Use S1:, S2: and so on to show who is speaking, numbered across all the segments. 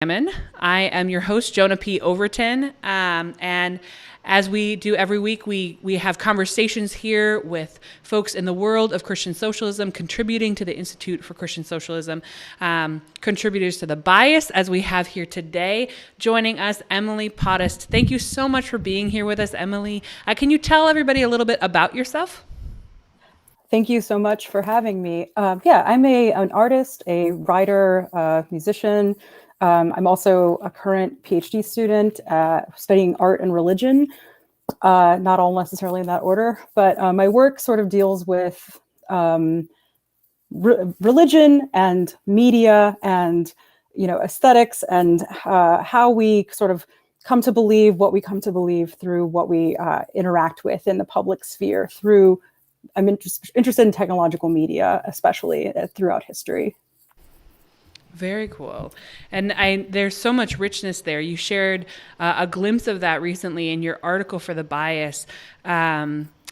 S1: I am your host, Jonah P. Overton, and as we do every week, we have conversations here with folks in the world of Christian socialism, contributing to the Institute for Christian Socialism, contributors to The Bias, as we have here today. Joining us, Emily Pothast. Thank you so much for being here with us, Emily. Can you tell everybody a little bit about yourself?
S2: Thank you so much for having me. I'm an artist, a writer, musician. I'm also a current PhD student studying art and religion, not all necessarily in that order, but my work sort of deals with religion and media and, aesthetics and how we sort of come to believe what we come to believe through what we interact with in the public sphere through. I'm interested in technological media, especially throughout history.
S1: Very cool. And there's so much richness there. You shared a glimpse of that recently in your article for The Bias,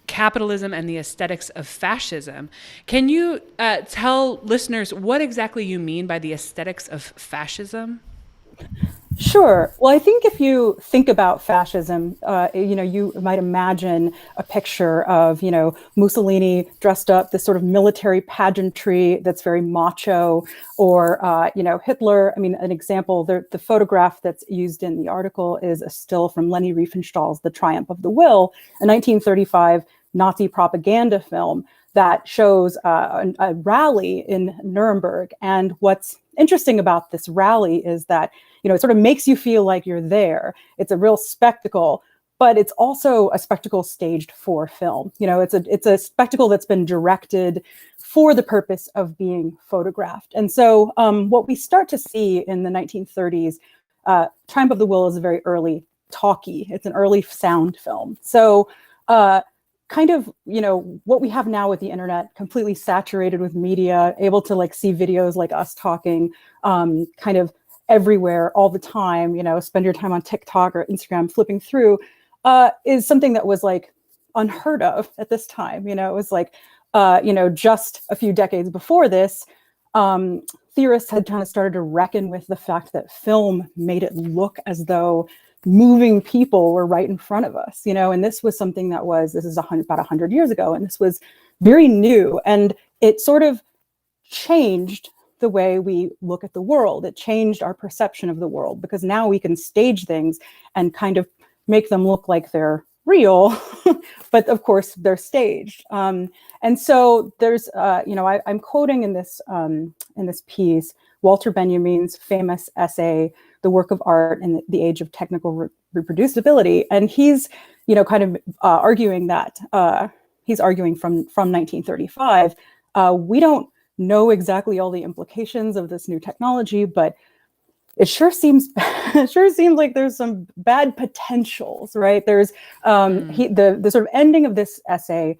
S1: Capitalism and the Aesthetics of Fascism. Can you tell listeners what exactly you mean by the aesthetics of fascism?
S2: Sure. Well, I think if you think about fascism, you might imagine a picture of, Mussolini dressed up, this sort of military pageantry that's very macho, or, Hitler. I mean, an example, the photograph that's used in the article is a still from Leni Riefenstahl's The Triumph of the Will, a 1935 Nazi propaganda film that shows a rally in Nuremberg. And what's interesting about this rally is that it sort of makes you feel like you're there. It's a real spectacle, but it's also a spectacle staged for film. It's a spectacle that's been directed for the purpose of being photographed. And so what we start to see in the 1930s, Triumph of the Will is a very early talkie. It's an early sound film. So kind of, what we have now with the internet, completely saturated with media, able to see videos like us talking, kind of everywhere all the time, spend your time on TikTok or Instagram flipping through, is something that was unheard of at this time. It was just a few decades before this, theorists had kind of started to reckon with the fact that film made it look as though moving people were right in front of us, and this was something this is about 100 years ago, and this was very new, and it sort of changed the way we look at the world. It changed our perception of the world, because now we can stage things and kind of make them look like they're real, but of course they're staged. And so there's, I'm quoting in this piece, Walter Benjamin's famous essay, The Work of Art in the Age of Technical Reproducibility. And he's, kind of arguing that, he's arguing from 1935, we don't know exactly all the implications of this new technology, but it sure seems like there's some bad potentials, right? There's the sort of ending of this essay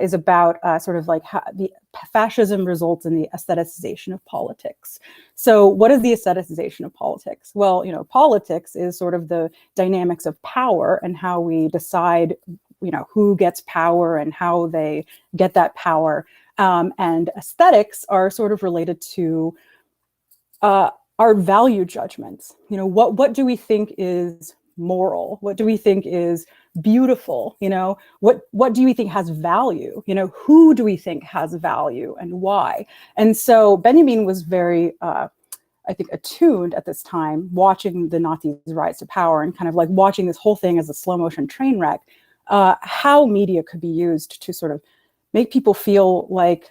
S2: is about sort of how the fascism results in the aestheticization of politics. So what is the aestheticization of politics? Well, politics is sort of the dynamics of power and how we decide, who gets power and how they get that power. And aesthetics are sort of related to our value judgments. What do we think is moral? What do we think is beautiful? What do we think has value? Who do we think has value and why? And so Benjamin was very, I think, attuned at this time, watching the Nazis rise to power and kind of watching this whole thing as a slow motion train wreck, how media could be used to sort of make people feel like,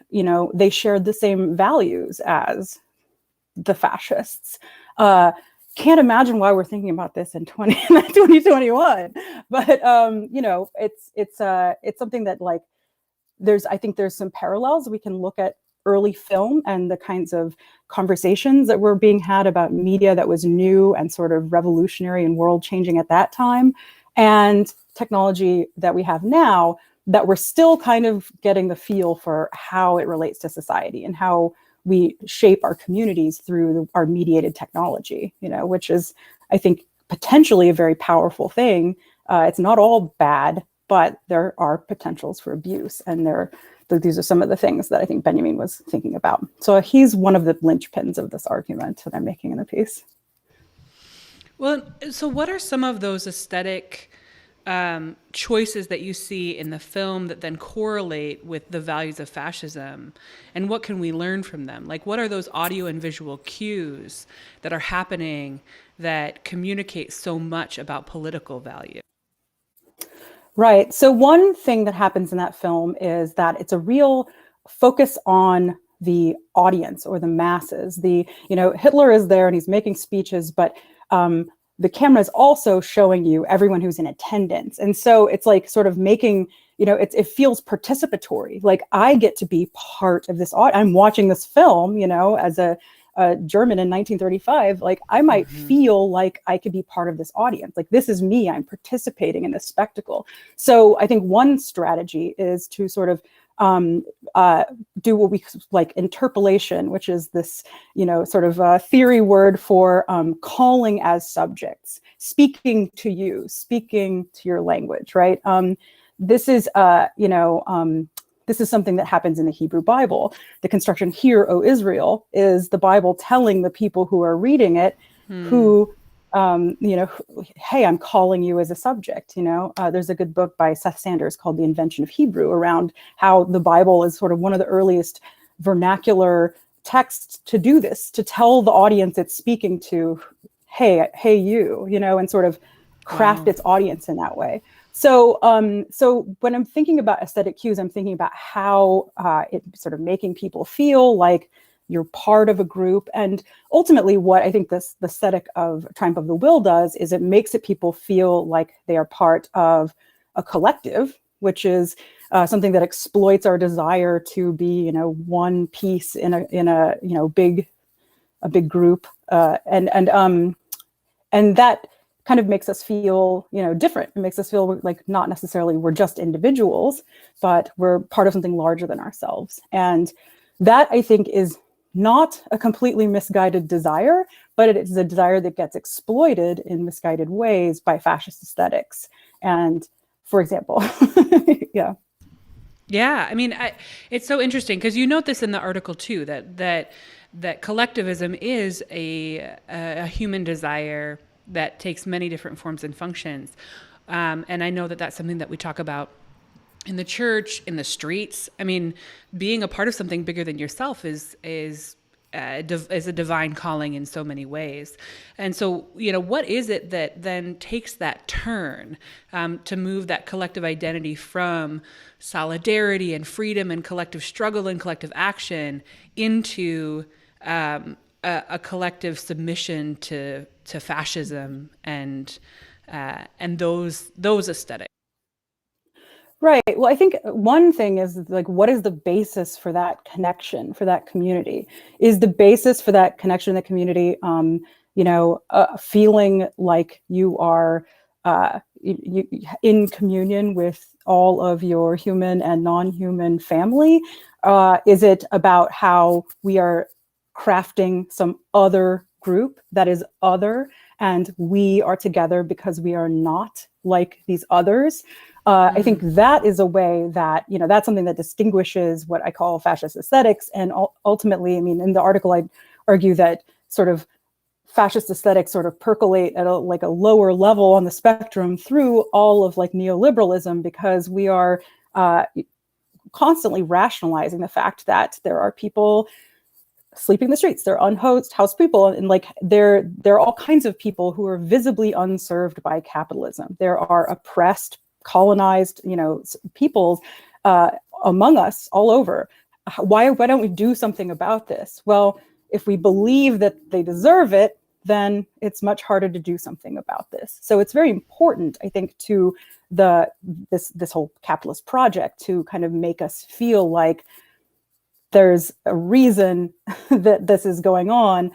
S2: they shared the same values as the fascists. Can't imagine why we're thinking about this in 2021, but it's something that I think there's some parallels. We can look at early film and the kinds of conversations that were being had about media that was new and sort of revolutionary and world changing at that time, and technology that we have now that we're still kind of getting the feel for how it relates to society and how we shape our communities through our mediated technology, which is, I think, potentially a very powerful thing. It's not all bad, but there are potentials for abuse. And these are some of the things that I think Benjamin was thinking about. So he's one of the linchpins of this argument that I'm making in the piece.
S1: Well, so what are some of those aesthetic choices that you see in the film that then correlate with the values of fascism? And what can we learn from them? Like, what are those audio and visual cues that are happening that communicate so much about political value?
S2: Right. So one thing that happens in that film is that it's a real focus on the audience or the masses. Hitler is there and he's making speeches, but the camera is also showing you everyone who's in attendance. And so it's like sort of making, it feels participatory. Like I get to be part of this. I'm watching this film, as a German in 1935, like I might feel like I could be part of this audience. Like this is me, I'm participating in this spectacle. So I think one strategy is to sort of do what we like interpolation, which is this, sort of theory word for calling as subjects, speaking to you, speaking to your language, right? This is, this is something that happens in the Hebrew Bible. The construction, "Hear, O Israel," is the Bible telling the people who are reading it, who, hey, I'm calling you as a subject. There's a good book by Seth Sanders called "The Invention of Hebrew" around how the Bible is sort of one of the earliest vernacular texts to do this, to tell the audience it's speaking to, hey, you, and sort of craft its audience in that way. So when I'm thinking about aesthetic cues, I'm thinking about how it's sort of making people feel like you're part of a group. And ultimately, what I think the aesthetic of Triumph of the Will does is it makes people feel like they are part of a collective, which is something that exploits our desire to be, one piece in a big group, and that kind of makes us feel, different. It makes us feel like not necessarily we're just individuals, but we're part of something larger than ourselves. And that, I think, is not a completely misguided desire, but it is a desire that gets exploited in misguided ways by fascist aesthetics. And for example, yeah.
S1: Yeah, I mean, it's so interesting because you note this in the article too, that collectivism is a human desire that takes many different forms and functions. And I know that that's something that we talk about in the church, in the streets. I mean, being a part of something bigger than yourself is a divine calling in so many ways. And so, what is it that then takes that turn to move that collective identity from solidarity and freedom and collective struggle and collective action into a collective submission to fascism and those aesthetics?
S2: Right. Well, I think one thing is like, what is the basis for that connection, for that community? Is the basis for that connection in the community, feeling like you are in communion with all of your human and non-human family? Is it about how we are crafting some other group that is other, and we are together because we are not like these others? I think that is a way that, that's something that distinguishes what I call fascist aesthetics. And ultimately, I mean, in the article, I argue that sort of fascist aesthetics sort of percolate at a lower level on the spectrum through all of like neoliberalism, because we are constantly rationalizing the fact that there are people sleeping in the streets, they're unhoused people, and like there are all kinds of people who are visibly unserved by capitalism. There are oppressed, colonized, peoples among us all over. Why don't we do something about this? Well, if we believe that they deserve it, then it's much harder to do something about this. So it's very important, I think, to this whole capitalist project to kind of make us feel like there's a reason that this is going on.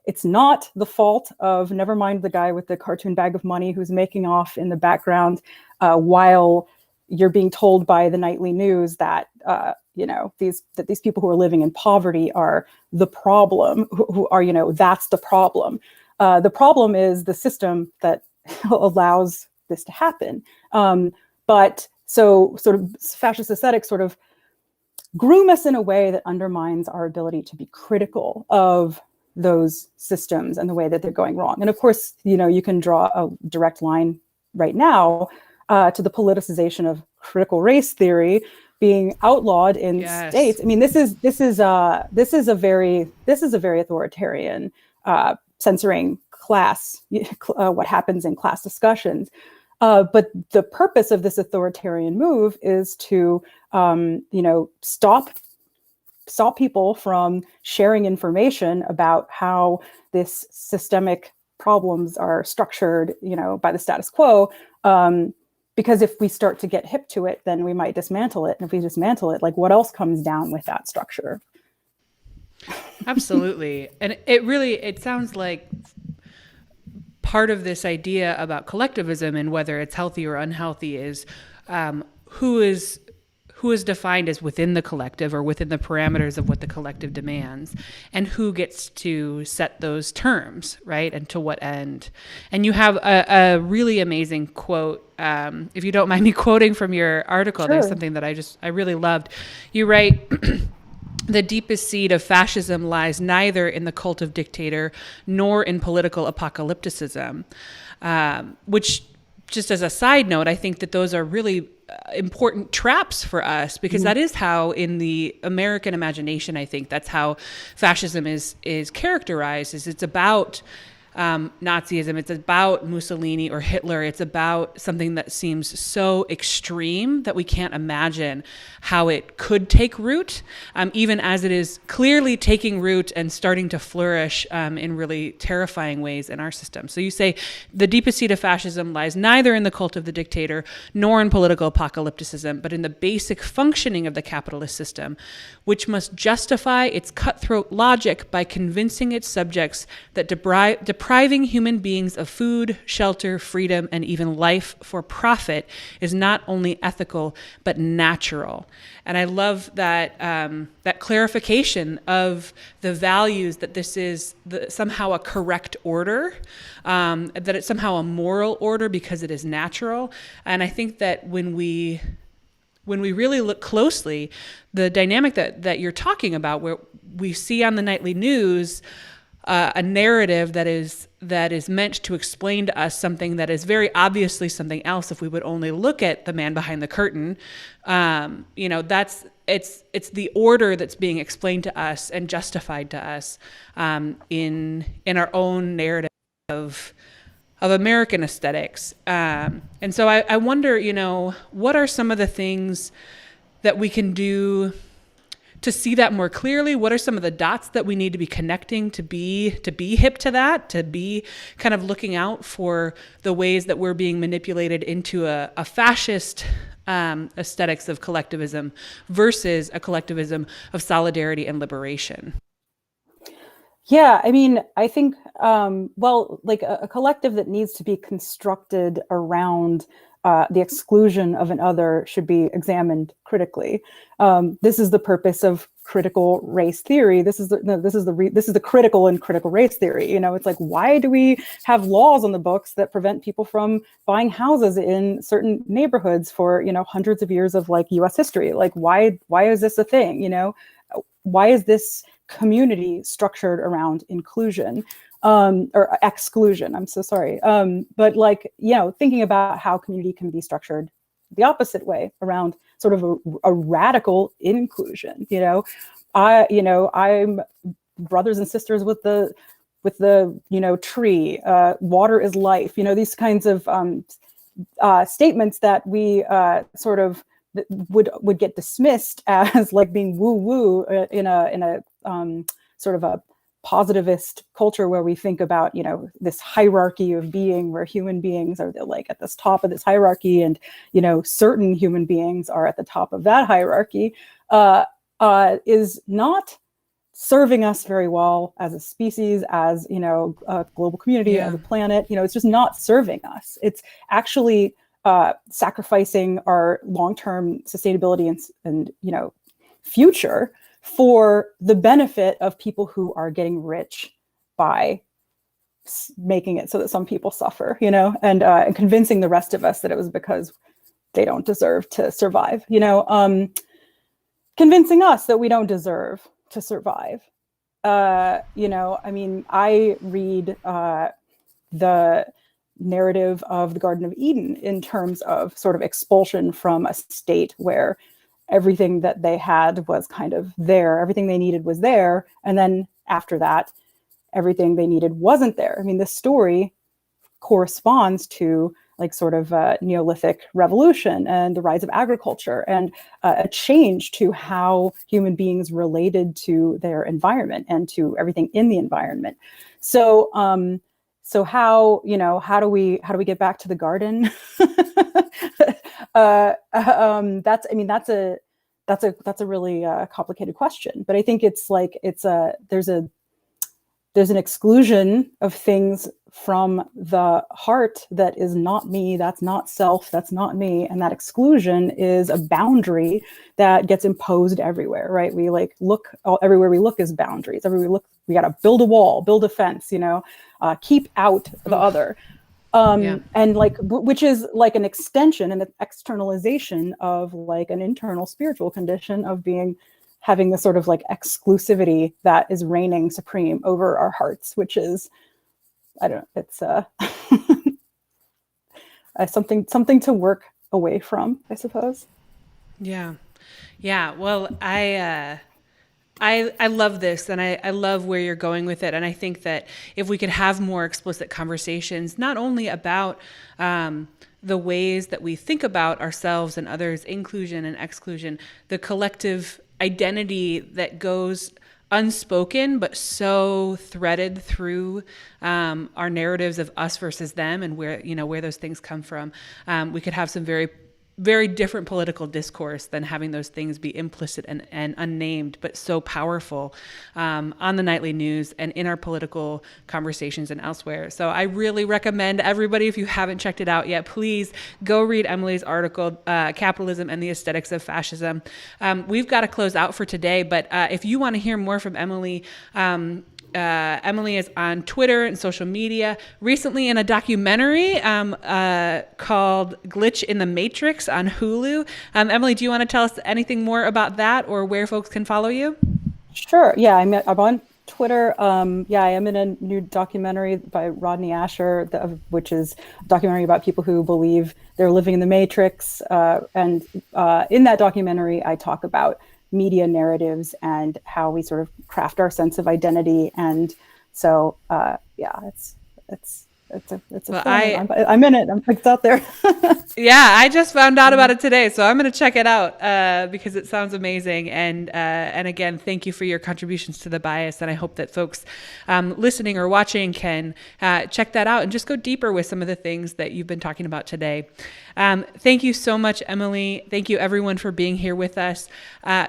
S2: It's not the fault of, never mind the guy with the cartoon bag of money who's making off in the background while you're being told by the nightly news that these people who are living in poverty are the problem, who are, that's the problem. The problem is the system that allows this to happen. But so sort of fascist aesthetics sort of groom us in a way that undermines our ability to be critical of those systems and the way that they're going wrong. And of course, you can draw a direct line right now to the politicization of critical race theory being outlawed in states. I mean, this is a very authoritarian censoring class, what happens in class discussions. But the purpose of this authoritarian move is to, stop people from sharing information about how this systemic problems are structured, by the status quo. Because if we start to get hip to it, then we might dismantle it. And if we dismantle it, like what else comes down with that structure? Absolutely.
S1: And it sounds like part of this idea about collectivism and whether it's healthy or unhealthy is who is defined as within the collective or within the parameters of what the collective demands, and who gets to set those terms, right? And to what end. And you have a really amazing quote, if you don't mind me quoting from your article. Sure. There's something that I really loved. You write, the deepest seed of fascism lies neither in the cult of dictator nor in political apocalypticism, which, just as a side note, I think that those are really important traps for us, because that is how, in the American imagination, I think that's how fascism is characterized. It's about Nazism. It's about Mussolini or Hitler. It's about something that seems so extreme that we can't imagine how it could take root, even as it is clearly taking root and starting to flourish in really terrifying ways in our system. So you say the deepest seed of fascism lies neither in the cult of the dictator nor in political apocalypticism, but in the basic functioning of the capitalist system, which must justify its cutthroat logic by convincing its subjects that depriving human beings of food, shelter, freedom, and even life for profit is not only ethical, but natural. And I love that that clarification of the values, that this is somehow a correct order, that it's somehow a moral order because it is natural. And I think that when we really look closely, the dynamic that you're talking about, where we see on the nightly news a narrative that is meant to explain to us something that is very obviously something else if we would only look at the man behind the curtain. It's the order that's being explained to us and justified to us in our own narrative of American aesthetics. And so I wonder, what are some of the things that we can do to see that more clearly? What are some of the dots that we need to be connecting to be hip to that, to be kind of looking out for the ways that we're being manipulated into a fascist aesthetics of collectivism versus a collectivism of solidarity and liberation?
S2: Yeah, I mean, I think, like a collective that needs to be constructed around the exclusion of an other should be examined critically. This is the purpose of critical race theory. This is the critical and critical race theory. It's like, why do we have laws on the books that prevent people from buying houses in certain neighborhoods for hundreds of years of like U.S. history? Like, why is this a thing? Why is this community structured around inclusion or exclusion? I'm so sorry. But like, thinking about how community can be structured the opposite way, around sort of a radical inclusion. I'm brothers and sisters with the tree. Water is life. These kinds of statements that we sort of would get dismissed as like being woo woo in a sort of a positivist culture where we think about this hierarchy of being, where human beings are like at the top of this hierarchy, and certain human beings are at the top of that hierarchy, is not serving us very well as a species, as a global community, as a planet. It's just not serving us. It's actually sacrificing our long-term sustainability and future for the benefit of people who are getting rich by making it so that some people suffer, and convincing the rest of us that it was because they don't deserve to survive, convincing us that we don't deserve to survive. I mean, I read the narrative of the Garden of Eden in terms of sort of expulsion from a state where everything that they had was kind of there, everything they needed was there, and then after that, everything they needed wasn't there. I mean, this story corresponds to like sort of a Neolithic revolution and the rise of agriculture and a change to how human beings related to their environment and to everything in the environment. So, so how do we get back to the garden? That's a really complicated question. But I think it's like there's an exclusion of things from the heart that is not me, that's not self, that's not me. And that exclusion is a boundary that gets imposed everywhere, right? We like look, everywhere we look is boundaries. Everywhere we look, we got to build a wall, build a fence, keep out the other. And like, which is like an extension and an externalization of like an internal spiritual condition of having this sort of like exclusivity that is reigning supreme over our hearts, which is, I don't know, it's something to work away from, I suppose.
S1: Yeah. Yeah. Well, I love this, and I love where you're going with it. And I think that if we could have more explicit conversations, not only about the ways that we think about ourselves and others, inclusion and exclusion, the collective identity that goes unspoken but so threaded through our narratives of us versus them, and where those things come from, we could have some very very different political discourse than having those things be implicit and unnamed, but so powerful on the nightly news and in our political conversations and elsewhere. So I really recommend everybody, if you haven't checked it out yet, please go read Emily's article, Capitalism and the Aesthetics of Fascism. We've got to close out for today, but if you want to hear more from Emily, Emily is on Twitter and social media, recently in a documentary called Glitch in the Matrix on Hulu. Emily, do you want to tell us anything more about that or where folks can follow you?
S2: Sure. Yeah, I'm on Twitter. Yeah, I am in a new documentary by Rodney Asher, which is a documentary about people who believe they're living in the Matrix. And in that documentary, I talk about media narratives and how we sort of craft our sense of identity. And so, yeah, it's a film. I'm in it. It's out there.
S1: Yeah, I just found out about it today, so I'm going to check it out because it sounds amazing. And again, thank you for your contributions to the bias. And I hope that folks listening or watching can check that out and just go deeper with some of the things that you've been talking about today. Thank you so much, Emily. Thank you, everyone, for being here with us.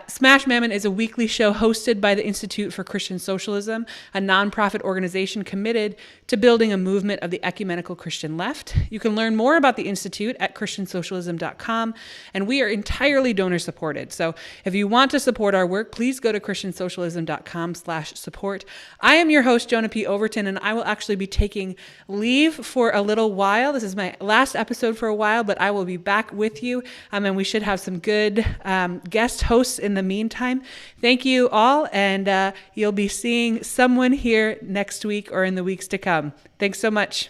S1: Smash Mammon is a weekly show hosted by the Institute for Christian Socialism, a nonprofit organization committed to building a movement of the ecumenical Christian left. You can learn more about the Institute at christiansocialism.com, and we are entirely donor supported. So if you want to support our work, please go to christiansocialism.com/support. I am your host, Jonah P. Overton, and I will actually be taking leave for a little while. This is my last episode for a while, but I will be back with you, and we should have some good guest hosts in the meantime. Thank you all, and you'll be seeing someone here next week or in the weeks to come. Thanks so much.